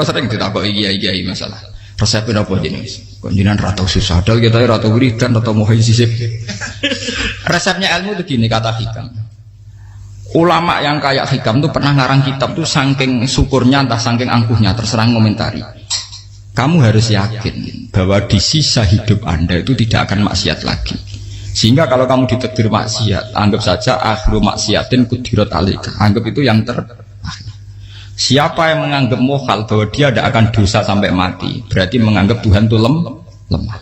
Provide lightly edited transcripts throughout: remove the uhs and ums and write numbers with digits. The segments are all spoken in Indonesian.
Sering ditakoki kiai masalah resepnya apa jenis konjinan ratau susah dal kita ratau wiridan atau mau sisip resepnya ilmu itu gini kata Hikam ulama yang kayak Hikam tuh pernah ngarang kitab tuh saking syukurnya entah saking angkuhnya terserah ngomentari kamu harus yakin bahwa di sisa hidup anda itu tidak akan maksiat lagi sehingga kalau kamu ditakdir maksiat anggap saja akhiru maksiatin kudirat alika anggap itu yang siapa yang menganggap mohal bahwa dia tidak akan dosa sampai mati berarti menganggap Tuhan itu lemah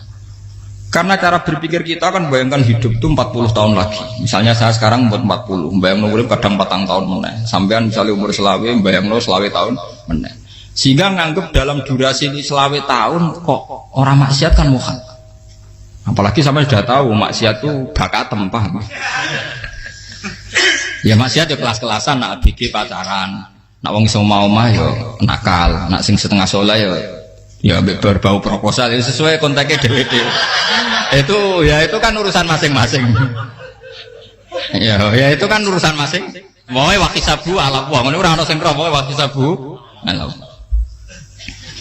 karena cara berpikir kita kan bayangkan hidup itu 40 tahun lagi misalnya saya sekarang umur 40 bayang umur kadang 4 tahun meneh sampean misalnya umur selawe bayang selawe tahun meneh sehingga menganggap dalam durasi ini selawe tahun kok orang maksiat kan mohal apalagi sampai sudah tahu maksiat itu bakatem paham ya maksiat ya kelas-kelasan nak bikin pacaran nak wong iso mau mah yo nakal, nak sing setengah soleh ya berbau proposal ya sesuai kontaknya dhewe-dhewe. Itu kan urusan masing-masing. ya itu kan urusan masing. Wae wakisabu ala wa ngene ora ana sing ro wae wakisabu ala.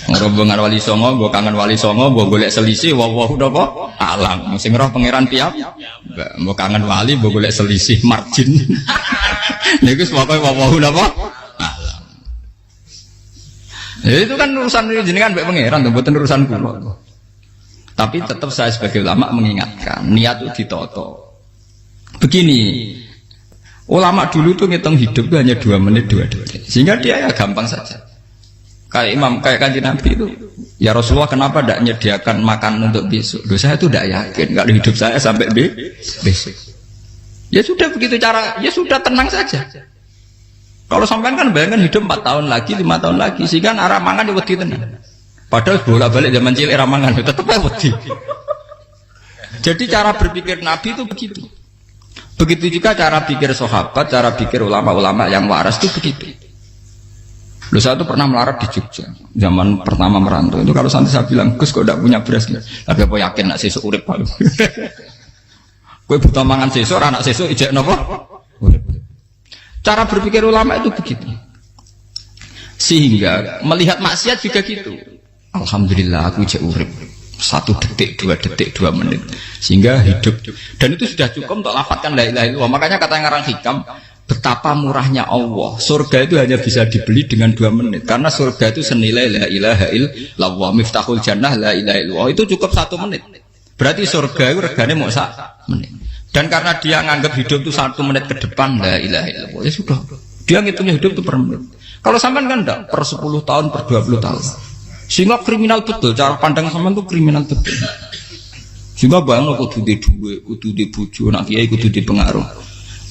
Ngrobongan wali songo, mbok kangen wali songo, mbok golek selisih wawahu napa alam. Sing roh pangeran piyap. Mbok kangen wali, mbok golek selisih margin. Niku pokoke wawahu napa itu kan urusan jenengan mbek pangeran to mboten urusan kula. Tapi tetap saya sebagai ulama mengingatkan niat itu ditoto. Begini, ulama dulu tuh ngitung hidup itu hanya 2 menit 2 detik. Sehingga dia ya gampang saja. Kayak Imam kayak Kanjeng Nabi itu, ya Rasulullah kenapa tidak menyediakan makan untuk besok? Loh, saya itu tidak yakin kalau hidup saya sampai besok. Ya sudah begitu cara, ya sudah tenang saja. Kalau sampean kan bayangkan hidup 4 tahun lagi, 5 tahun lagi, sehingga arah mangan ya wedi tenan. Padahal bolak-balik zaman cilik arah mangan tetap wedi. Jadi cara berpikir Nabi itu begitu. Begitu juga cara pikir sahabat, cara pikir ulama-ulama yang waras itu begitu. Loh, saya itu pernah melarat di Jogja, zaman pertama merantau. Itu kalau nanti saya bilang, Gus kok tidak punya beras, tapi apa yakin nak sesuk urip Pak? Kowe buta mangan sesuk, anak sesuk ijek napa? Cara berpikir ulama itu begitu. Sehingga melihat maksiat juga gitu. Alhamdulillah aku ijek urip 1 detik, 2 detik, 2 menit. Sehingga hidup. Dan itu sudah cukup untuk lafadzkan la ilaha illallah. Makanya kata yang ngarang Hikam, betapa murahnya Allah. Surga itu hanya bisa dibeli dengan 2 menit. Karena surga itu senilai la ilaha illallah. Miftahul jannah la ilaha illallah. Itu cukup 1 menit. Berarti surga itu regane mau 1 menit. Dan karena dia nganggap hidup itu 1 menit ke depan la ilaha illallah, ya sudah. Dia ngitungnya hidup itu per menit. Kalau sampean kan enggak, per 10 tahun, per 20 tahun. Sehingga kriminal betul, cara pandang sampean itu kriminal betul. Sehingga bayang kudu di duwe, kudu di bojo, nak kiai kudu di pengaruh.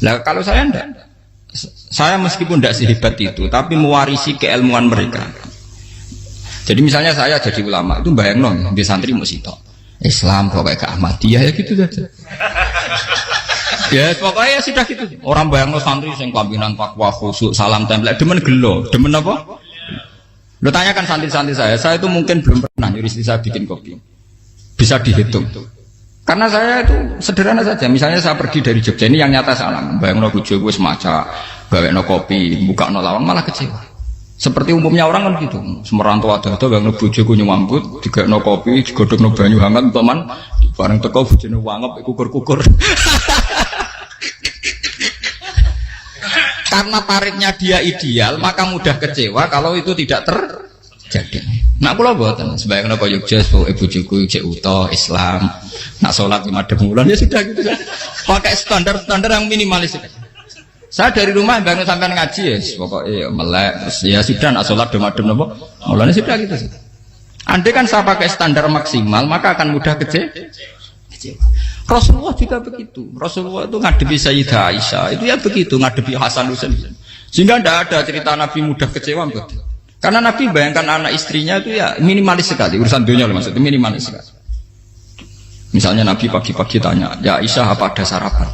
Lah kalau saya enggak. Saya meskipun enggak sehebat itu, tapi mewarisi keilmuan mereka. Jadi misalnya saya jadi ulama, itu bayang di santri musitok. Islam kok kayak ke Ahmadiyah ya gitu saja. Ya pokoknya ya sudah gitu. Orang bayangno santri sing pampinan takwa khusyuk salam tempel demen gelo, demen apa? Lo tanyakan santri-santri saya itu mungkin belum pernah nyuruh istri saya bikin kopi. Bisa dihitung. Karena saya itu sederhana saja. Misalnya saya pergi dari Jogja ini yang nyata salam. Bayangno bojo gue semaca gawekno kopi, bukakno lawang malah kecewa. Seperti umumnya orang kan gitu. Semerantau ada bayangno bojoku nyuambut, digawekno kopi, digodhogno banyu hangat teman, bareng teko bojone wangep kukur-kukur. Karena tarifnya dia ideal, maka mudah kecewa kalau itu tidak terjadi. Nak kula mboten, sebayangno kaya Jogja bojoku cek utuh Islam, nak salat 5 wulan ya sudah gitu. Pakai standar-standar yang minimalis. Saya dari rumah bangun sampai ngaji ya, pokoknya melek, ya sudah nak sholat demadem nopo, mulanya sudah gitu sih. Andai kan saya pakai standar maksimal, maka akan mudah kecewa. kecewa. Rasulullah juga begitu. Rasulullah itu ngadepi Sayyidah Aisyah itu ya begitu, ngadepi Hasan Husain. Sehingga tidak ada cerita Nabi mudah kecewa betul. Karena Nabi bayangkan anak istrinya itu ya minimalis sekali, urusan dunia maksudnya minimalis sekali. Misalnya Nabi pagi-pagi tanya, ya Aisyah apa ada sarapan?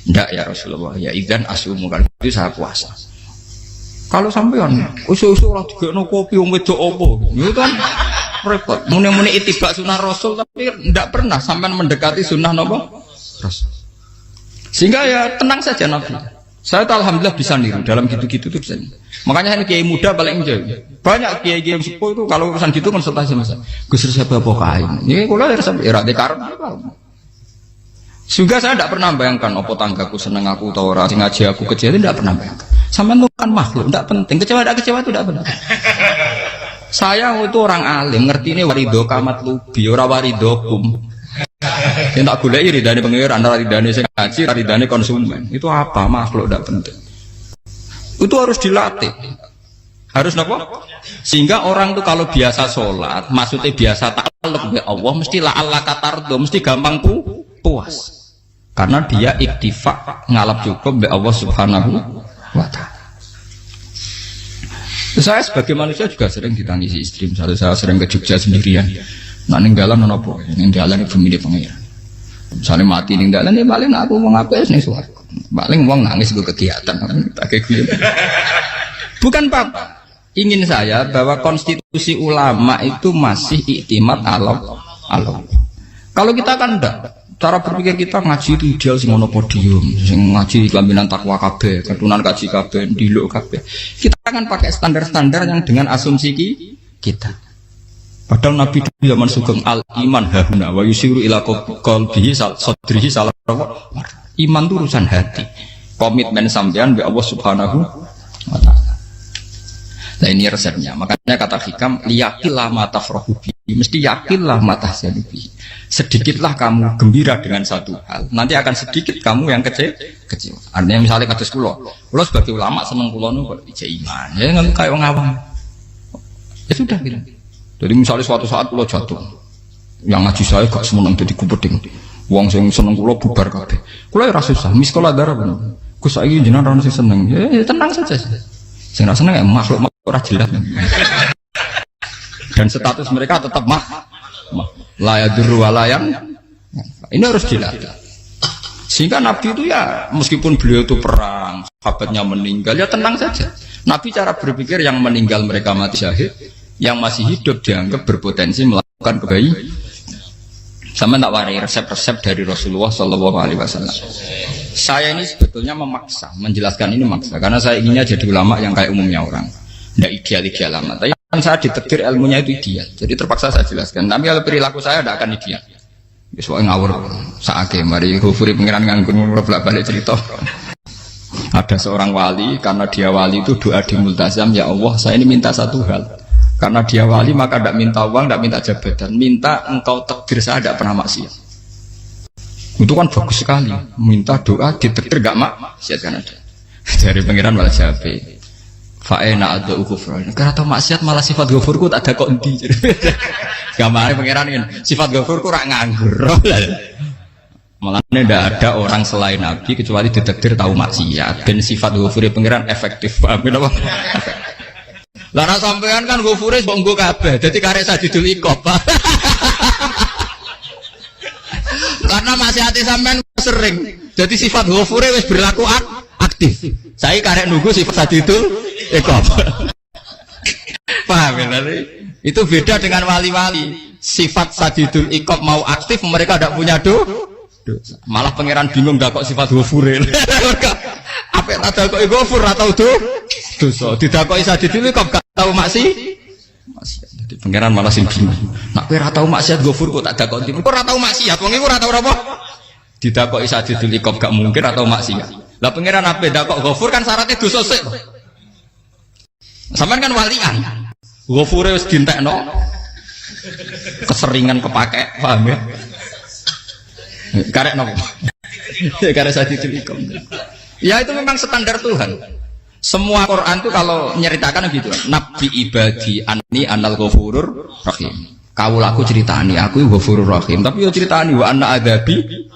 Tidak ya Rasulullah, ya idzan asumu, kalau itu saya puasa. Kalau sampean usul-usul ora digekno kopi wong wedok apa? Itu kan repot. Muni-muni itibak sunnah Rasul tapi tidak pernah sampean mendekati sunnah napa? Rasul. Sehingga ya tenang saja Nabi. Saya tuh alhamdulillah bisa niru dalam gitu-gitu tuh bisa. Makanya ini kiai muda paling jauh. Banyak kiai-kiai yang sepuh itu kalau urusan gitu konsultasi sama saya. Gus siapa kain? Ini kalau ada sampai era dekarep. Juga saya tidak pernah bayangkan apa tanggaku seneng aku atau orang ngaji aku kecewa, tidak pernah bayangkan. Sama itu kan makhluk, tidak penting. Kecewa tidak kecewa itu tidak benar. Saya itu orang alim, ngerti ini warido kamat lubi, ora warido kum. Yang tak gulai ridane pengiran, antara ridane sing ngaji, ridane konsumen. Itu apa makhluk tidak penting. Itu harus dilatih. Harus apa? Sehingga orang itu kalau biasa sholat, maksudnya biasa ta'alluq bi Allah, mesti la'alla katardo, mesti gampang puas. Karena dia iktifak ngalap cukup bi Allah Subhanahu wa ta'ala. Saya sebagai manusia juga sering ditangisi istri. Misalnya saya sering ke Jogja sendirian. Nah ninggalan nopo, ninggalan ibu milih pengiran. Misalnya mati ninggalan ya paling aku mau ngapain nih suaraku. Paling uang nangis gue kegiatan. Bukan apa. Ingin saya bahwa konstitusi ulama itu masih iktimat Allah. Kalau kita kan enggak. Cara berpikir kita ngaji itu ideal sing ono podium, sing ngaji kelaminan takwa kabeh, keturunan kaji kabeh, diluk kabeh. Kita akan pakai standar-standar yang dengan asumsi kita. Padahal Nabi zaman sugeng al iman hahuna wa yusiru ila qalbihi sadrihi salah. Iman itu urusan hati. Komitmen sampean be Allah Subhanahu wa taala. Nah ini resepnya. Makanya kata hikam liyakillah mata frohubi, mesti yakinlah mata sedubi. Sedikitlah kamu gembira dengan satu hal, nanti akan sedikit kamu yang kecewa. Artinya misalnya kados kula sebagai ulama seneng kula nu kok ijek iman. Ya nggak kayak wong awam. Ya sudah gitu. Jadi misalnya suatu saat kula jatuh, yang ngaji saya gak semeneng dadi kupeding. Wong sing seneng kula bubar kabeh. Kula ya ora susah, miskola darah bener. Gus saiki jenengan ora sing seneng. Ya tenang saja. Sing ora seneng ya makhluk ora jelas. Dan status mereka tetap la yadurru walayan. Ini harus dilatih. Sehingga Nabi itu ya meskipun beliau itu perang, sahabatnya meninggal ya tenang saja. Nabi cara berpikir yang meninggal mereka mati syahid, yang masih hidup dianggap berpotensi melakukan kebaikan. Sama tak warai resep-resep dari Rasulullah SAW. Saya ini sebetulnya memaksa, menjelaskan ini maksa, karena saya inginnya jadi ulama yang kayak umumnya orang, tidak ideal amat. Tapi kan saya ditakdir ilmunya itu ideal, jadi terpaksa saya jelaskan. Tapi kalau perilaku saya tidak akan ideal. Soalnya ngawur, saake mari Ghafuri pengiran nganggur bolak-balik cerita. Ada seorang wali, karena dia wali itu doa di multazam, ya Allah saya ini minta satu hal. Karena dia wali maka tidak minta uang, tidak minta jabatan, minta engkau takdir saya tidak pernah maksiat. Itu kan bagus sekali, minta doa ditakdir gak maksiat kan ada. Dari pengiran malah jabe. Fa'ena ada ukufran. Karena tahu maksiat malah sifat ghafurku tak ada kok endi. Gamane pengiran ini sifat ghafurku rak nganggur. Malah tidak ada orang selain Nabi kecuali ditakdir tahu maksiat. Dan sifat ghafuri pengiran efektif. Paham apa? Lara sampean kan ghafure mbok nggo kabeh. Dadi karek sadidul iqab. Karena maksiate sampean sering. Jadi sifat ghafure wis berlaku aktif. Saya karek nunggu sifat sadidul iqab. Paham ya? Itu beda dengan wali-wali. Sifat sadidul iqab mau aktif, mereka tidak punya dosa. Malah pangeran bingung gak kok sifat ghafure. Apa yang ada kok ghafur atau dosa. Tidak kok sadidul iqab gak tahu maksiat. Jadi pangeran malah sing bingung. Nak kowe ora tau maksiat ghafur kok tak dakok ndi. Kok ora tau maksiat, wong iku ora tau apa? Didakoki sadidul iqab gak mungkin atau maksiat. Lah pangeran ape dakok ghafur kan syaratnya dosa sik. Sampean kan walian. Ghafure wis dientekno. Keseringan kepake, paham ya? Karek nopo? Karek sadidul iqab. Ya itu memang standar Tuhan. Semua Quran itu kalau nyeritakan gitu, Nabi ibadi anni anal ghafurur rahim. Kawulaku ceritani, aku Ghafurur Rahim, tapi yo ceritani wa anna adzabi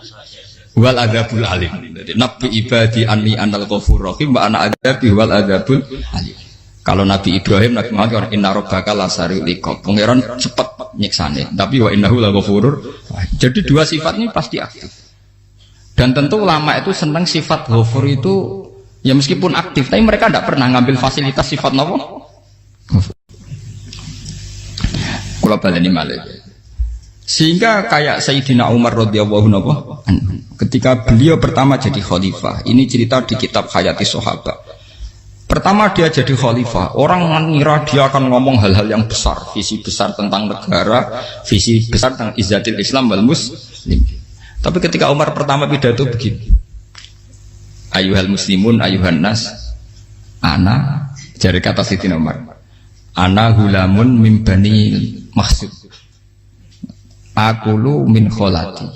wal adzabul alim. Nabi ibadi anni anal Ghafurur Rahim wa anna adzabi wal adzabul alim. Kalau Nabi Ibrahim, Nabi Muhammad inna rabbaka lasari'ul iqab. Pangeran cepat nyiksane, tapi wa innahu laghafurur. Jadi dua sifat ini pasti aktif. Dan tentu ulama itu senang sifat ghafur itu ya meskipun aktif, tapi mereka tidak pernah ngambil fasilitas sifat apa? Kula baleni malih. Sehingga kayak Sayyidina Umar radhiyallahu anhu ketika beliau pertama jadi khalifah, ini cerita di kitab Hayati Sahabat. Pertama dia jadi khalifah, orang mengira dia akan ngomong hal-hal yang besar, visi besar tentang negara, visi besar tentang izzatil Islam wal muslim. Tapi ketika Umar pertama pidato begini, ayuhal muslimun ayuhan nas, ana, jari kata Sayyidina Umar, ana hulamun min bani Mahsud, akulu min kholati,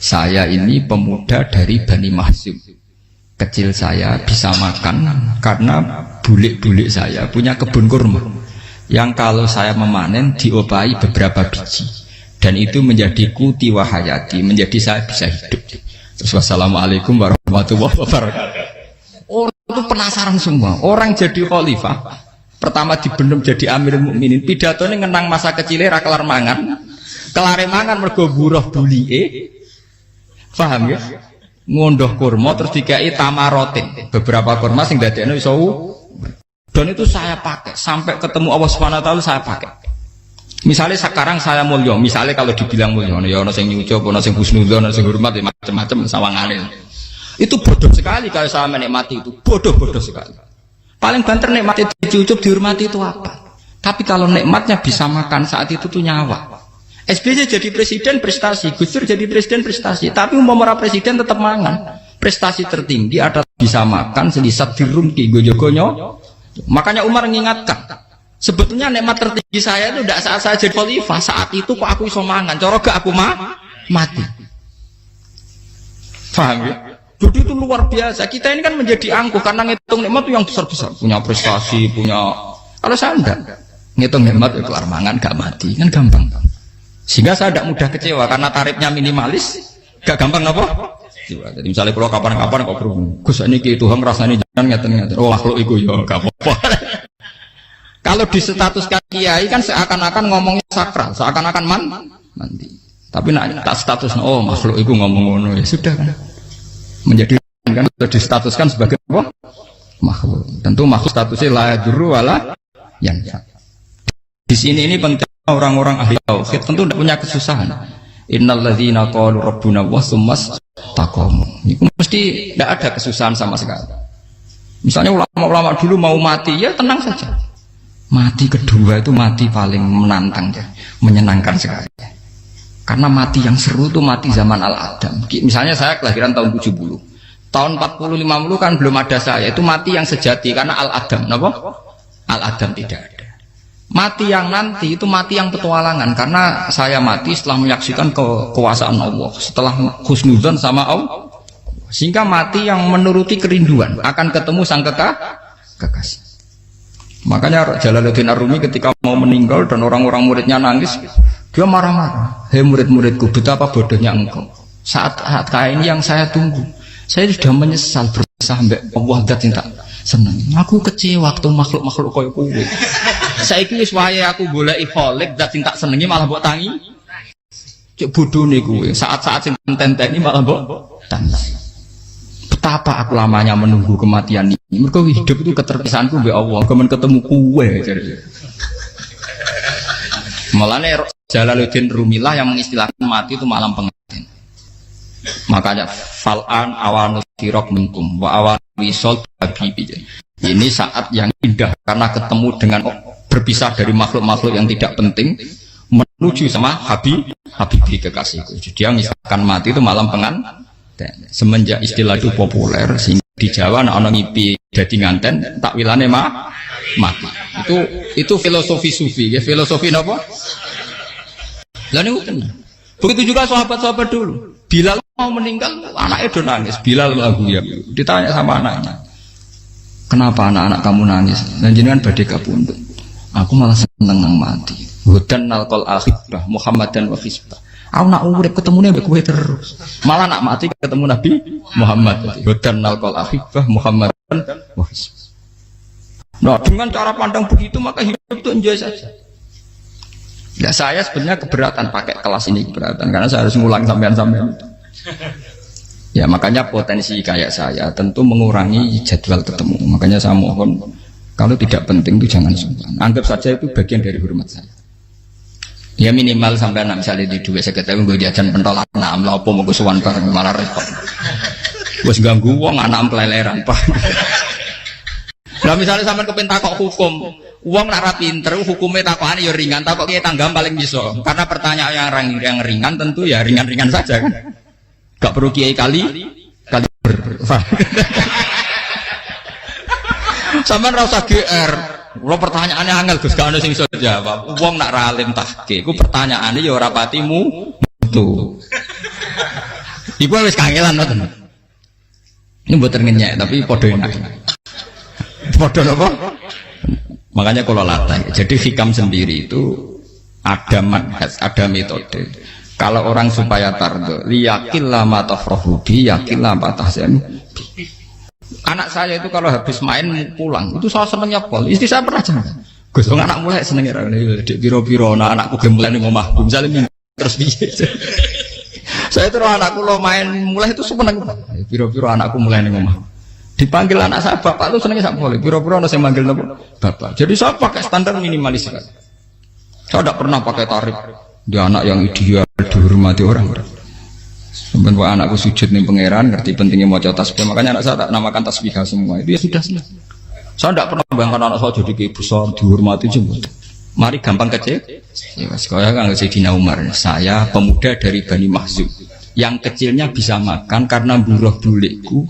saya ini pemuda dari Bani Mahsud. Kecil saya bisa makan karena bulik-bulik saya punya kebun kurma yang kalau saya memanen diopahi beberapa biji dan itu menjadi kuti wahayati, menjadi saya bisa hidup. Terus wassalamualaikum warahmatullahi wabarakatuh. Orang itu penasaran semua. Orang jadi khalifah pertama dibendem jadi amirul mukminin, pidatonya ngenang masa kecilnya ra kelar mangan, kelare mangan mergo buruh bulike. Paham ya? Ngondoh kurma terus dikai tamarotin, beberapa kurma sing dadekno iso, dan itu saya pakai sampai ketemu Allah Subhanahu wa taala saya pakai. Misalnya sekarang saya mulya, misalnya kalau dibilang mulya ya ana sing nyucup, ana sing husnudzon, ana sing hormat, macam-macam sawangane. Itu bodoh sekali kalau saya menikmati itu, bodoh sekali. Paling banter nikmati dicucup, dihormati itu apa? Tapi kalau nikmatnya bisa makan saat itu tuh nyawa. SBY jadi presiden prestasi, Gus Dur jadi presiden prestasi, tapi umpama presiden tetap mangan. Prestasi tertinggi ada bisa makan selisat dirumki gojo-gonyo. Makanya Umar mengingatkan, sebetulnya nikmat tertinggi saya itu tidak saat saya jadi khalifah, saat itu kok aku iso mangan, cara gak aku mati. Paham ya? Jadi itu luar biasa. Kita ini kan menjadi angkuh karena ngitung nikmat itu yang besar-besar, punya prestasi, punya. Kalau saya enggak ngitung nikmat itu kelar mangan gak mati, kan gampang. Sehingga saya tidak mudah kecewa karena tarifnya minimalis, gak gampang apa? Jadi misalnya kalau kapan-kapan kok berhubung, Gus ini ki Tuhan rasanya jangan ngeten-ngeten. Oh makhluk itu ya gak apa-apa. Kalau di status kiai kan seakan-akan ngomongnya sakral, seakan-akan mandi. Tapi nak tak status, oh makhluk itu ngomong ngono ya sudah kan. Menjadi kan distatuskan sebagai apa? Makhluk. Tentu makhluk statusnya la yadurru wala yanfa. Di sini ini penting. Orang-orang ahli tauhid tentu tidak punya kesusahan. Innalladzina qalu rabbuna wa tsummas taqamu. Itu mesti tidak ada kesusahan sama sekali. Misalnya ulama-ulama dulu mau mati, ya tenang saja. Mati kedua itu mati paling menantang ya, menyenangkan sekali. Karena mati yang seru itu mati zaman Al-Adam. Misalnya saya kelahiran tahun 70. Tahun 40-50 kan belum ada saya. Itu mati yang sejati karena Al-Adam. Kenapa? Al-Adam tidak ada. Mati yang nanti itu mati yang petualangan karena saya mati setelah menyaksikan kekuasaan Allah, setelah husnudzon sama Allah, sehingga mati yang menuruti kerinduan akan ketemu sang kekasih. Makanya Jalaluddin Ar-Rumi ketika mau meninggal dan orang-orang muridnya nangis, dia marah-marah. Hei murid-muridku, betapa bodohnya engkau. Saat kayak ini yang saya tunggu, saya sudah menyesal berusaha sampai Allah dat tak senang. Aku kecewa waktu makhluk-makhluk koyo kowe. Saiki wis wayahe aku goleki kholik dat sing tak senengi malah mbok tangi. Cek bodhone kowe. Saat-saat sing tenteni malah mbok tantang. Betapa aku lamanya menunggu kematian ini. Mergo hidup itu keterpisahanku mbek Allah, kemen ketemu kowe. Mulane Jalaluddin Rumilah yang mengistilahkan mati itu malam pengantin. Makanya fal'an awanus kirok minkum wa awan wisol habibi. Ini saat yang indah karena ketemu dengan berpisah dari makhluk-makhluk yang tidak penting menuju sama Habibi kekasihku. Jadi yang misalkan mati itu malam pengantin. Semenjak istilah itu populer sehingga di Jawa anak ngipi jadi nganten takwilane mati. Itu filosofi sufi ya, filosofi apa? Lah niku tenan. Begitu juga sahabat-sahabat dulu. Bilal mau meninggal, anaknya udah nangis. Bilal lagu ya. Ditanya sama anaknya, kenapa anak-anak kamu nangis? Dan jenengan badhe kapundhut. Aku malah seneng nang mati. Hudan nalqal akhibah Muhammadan wa hizbah. Aku nak urip ketemune mbek kowe terus. Malah nak mati ketemu Nabi Muhammad. Hudan nalqal akhibah Muhammadan wa hizbah. Nah, dengan cara pandang begitu maka hidup itu enjoy saja. Ya saya sebenarnya keberatan pakai kelas ini, keberatan karena saya harus ngulang sampean-sampean. Ya makanya potensi kayak saya tentu mengurangi jadwal ketemu. Makanya saya mohon kalau tidak penting itu jangan sungkan. Anggap saja itu bagian dari hormat saya. Ya minimal sampean misalnya di dua sekretari gue jajan pentolan enam lapo mau kesuwan bareng malah repot. Wes ganggu wong anak peleleran Pak. Nah misalnya sampean kepen takok hukum, uang nak rapi pinter, hukumnya takokane ya ringan, takok kiai tanggam paling bisa. Karena pertanyaan yang ringan tentu ya ringan-ringan saja kan. Gak perlu kiai kali sampean ra usah GR. Kalau pertanyaannya angel Gus gak ono sing iso jawab. Uang nak ralim tahke, ku pertanyaannya ya ora patimu tuh. Iku wis kangelan ngoten. Ini mboten ngenyek tapi padha enak. Bodoh apa? Makanya kalau latih. Jadi hikam sendiri itu ada manhaj, ada metode. Kalau orang supaya tardo, liyakillah ma tafrahubi, yakillah ma tahzanu. Anak saya itu kalau habis main pulang, itu saya senengnya pol. Istri saya pernah jangan. Gus, anak mulai senengnya dek biro-biro, anakku gemulai nih ngomah. Misalnya terus biye. Saya terus anakku lo main mulai itu seneng. Biro-biro anakku mulai nih ngomah. Dipanggil anak saya bapak itu senangnya sak boleh. Piro-piro ada yang manggil bapak. Jadi saya pakai standar minimalis. Saya tidak pernah pakai tarif. Dia anak yang ideal dihormati orang. Sampai anakku sujud nih pangeran, ngerti pentingnya mau tasbih. Makanya anak saya tak namakan tasbih semua. Itu ya sudah selesai. Saya tidak pernah bayangkan anak saya jadi kayak besar dihormati juga. Mari gampang kecil. Ya, sekolah kan Sayyidina Umar. Saya pemuda dari Bani Mahzub. Yang kecilnya bisa makan karena buruh bulikku.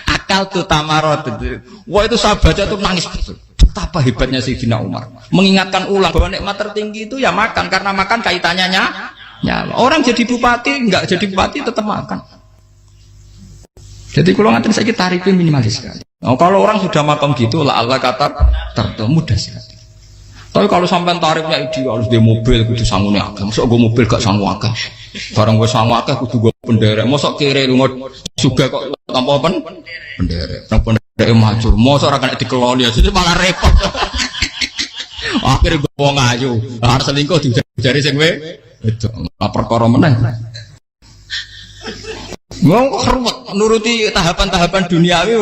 Akal tuh tamarot itu. Wah itu saya baca tuh nangis betul. Betapa hebatnya Sayyidina Umar. Mengingatkan ulang bahwa nikmat tertinggi itu ya makan karena makan kaitannya nyawa. Orang jadi bupati enggak jadi bupati tetap makan. Jadi kalau ngantin saya tarifnya minimalis sekali. Oh, kalau orang sudah makan gitu lah Allah kata tertemu mudah sekali. Tapi kalau sampai tarifnya ideal harus di mobil kudu sangune akeh. Mosok gue mobil gak sanggup akeh. Barang gue sanggup akeh kudu gue penderek. Mosok kere lunga juga kok tanpa penderek. Nang penderek macul. Mosok ora kena dikeloni ya malah repot. Akhirnya gue wong ayu. Arep selingkuh dijari sing itu perkara meneh. Wong ruwet nuruti tahapan-tahapan duniawi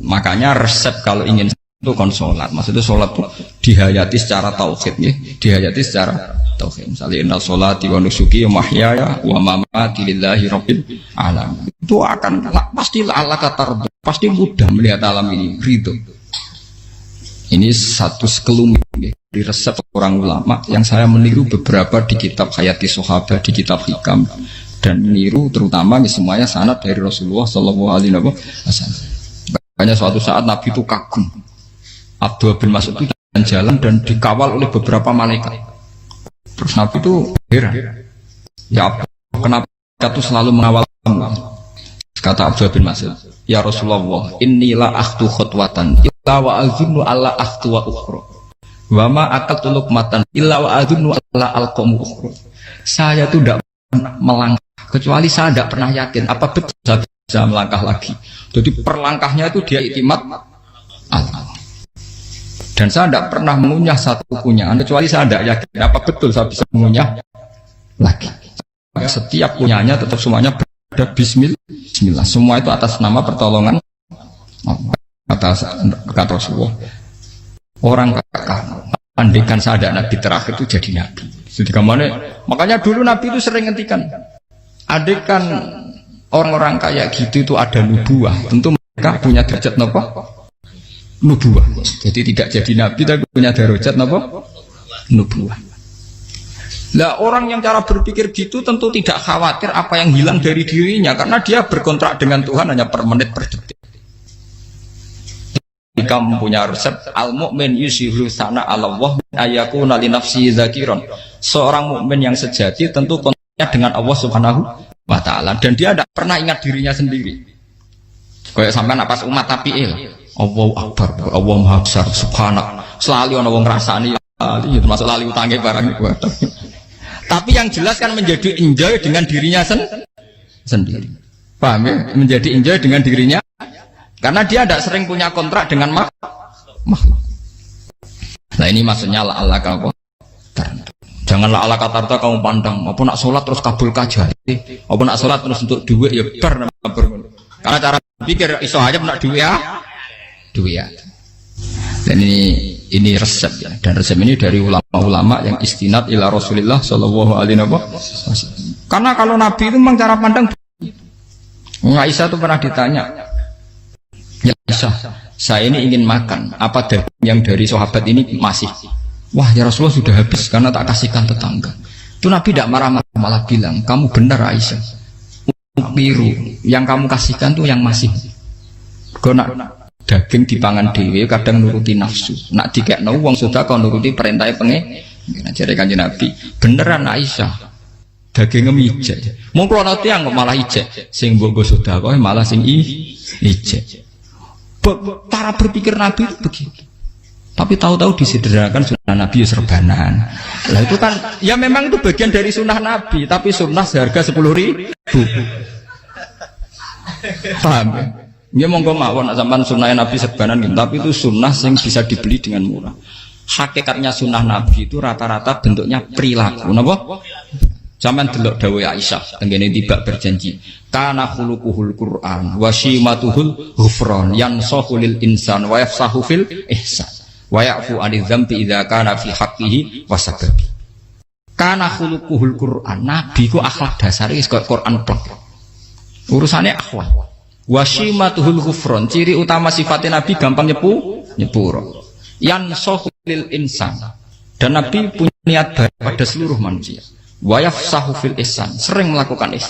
makanya resep kalau ingin itu kon sholat, maksudnya sholat itu dihayati secara tauhid ya, dihayati secara tauhid. Misalnya inna sholati wa nusuki wa mahyaya wa mamati lillahi rabbil alamin. Itu akan pasti Allah kata pasti mudah melihat alam ini ridho. Ini satu sekelumit ya, di resep orang ulama yang saya meniru beberapa di kitab Hayati Sahabat, di kitab Hikam dan meniru terutama semuanya sanad dari Rasulullah Shallallahu Alaihi Wasallam. Makanya suatu saat Nabi itu kagum. Abdullah bin Mas'ud itu jalan dan dikawal oleh beberapa malaikat. Terus Nabi itu heran. Ya kenapa itu selalu mengawal kamu? Kata Abdullah bin Mas'ud, ya Rasulullah, inilah akhtu khutwatan illa wa azunnu alla akhtu wa ukhra. Wa ma aqaltu luqmatan illa wa azunnu alla alqamu ukhra. Saya itu tidak pernah melangkah kecuali saya tidak pernah yakin apa betul saya bisa melangkah lagi. Jadi perlangkahnya itu dia iktimat Allah. Dan saya tidak pernah mengunyah satu kunyahan kecuali saya tidak yakin apa betul saya bisa mengunyah lagi. Setiap kunyahnya tetap semuanya berada Bismillah. Semua itu atas nama pertolongan atas kata Rasulullah. Orang kakak andikan saya ada nabi terakhir itu jadi nabi. Jadi kemana? Makanya dulu nabi itu sering ngendikan. Andikan orang-orang kayak gitu itu ada nubuah. Tentu mereka punya derajat apa? Nubuah. Jadi tidak jadi nabi tapi punya derajat apa? Nubuah. Lah orang yang cara berpikir gitu tentu tidak khawatir apa yang hilang dari dirinya karena dia berkontrak dengan Tuhan hanya per menit per detik. Jika mempunyai resep al-mu'min yusiru sana Allah ayakuna li nafsi zakiron. Seorang mukmin yang sejati tentu kontaknya dengan Allah Subhanahu wa taala dan dia tidak pernah ingat dirinya sendiri. Kayak sampai napas umat tapi Allahu Akbar, Allah Maha Besar, Subhanak. Selalu ana wong ngrasani lali, termasuk lali utange barang niku. Tapi yang jelas kan menjadi enjoy dengan dirinya sendiri. Paham ya? Menjadi enjoy dengan dirinya karena dia tidak sering punya kontrak dengan makhluk. Nah ini maksudnya Allah kau. Janganlah ala katarta kamu pandang, apa nak sholat terus kabul kajati, apa nak sholat terus untuk duit ya ber. Karena cara pikir iso aja nak duit ya. Dan ini resep ya, dan resep ini dari ulama-ulama yang istinad ila Rasulillah Shallallahu Alaihi Wasallam. Karena kalau Nabi itu memang cara pandang. Aisyah itu pernah ditanya, ya Aisyah, saya ini ingin makan, apa daging yang dari sahabat ini masih? Wah ya Rasulullah sudah habis karena tak kasihkan tetangga. Itu Nabi tidak marah-marah, malah bilang, kamu benar Aisyah. Biru yang kamu kasihkan tuh yang masih. Karena daging dipangan dewe kadang nuruti nafsu. Nak dikekno wong sudah kau nuruti perintahnya pengen. Jadi kanjeng Nabi, beneran Aisyah. Dagingnya ijek. Mau keluar tiang kok malah ijek. Sing bogo sudah kau malah sing ijek. Cara berpikir Nabi itu begitu. Tapi tahu-tahu disederhanakan sunnah Nabi serbanan. Lah itu kan ya memang itu bagian dari sunnah Nabi, tapi sunnah seharga 10.000. Paham ya? Ya monggo mawon sampean sunnah Nabi serbanan gitu, tapi itu sunnah yang bisa dibeli dengan murah. Hakikatnya sunnah Nabi itu rata-rata bentuknya perilaku, napa? Sampeyan delok dawuh Aisyah tengene tibak berjanji. Kana khuluquhul Qur'an wa shimatuhul ghufran yansahu lil insan wa yafsahu fil ihsan. Wa ya'fu 'anil dzambi idza kana fi haqqihi wa sababi. Kana khuluquhul Qur'an, nabi ku akhlak dasare wis kaya Quran plek. Urusane akhlak. Wa shimatuhul ghufran, ciri utama sifatnya nabi gampang nyepuro. Yansahu lil insan. Dan nabi punya niat baik pada seluruh manusia. Wa yafsahu fil ihsan, sering melakukan ihsan.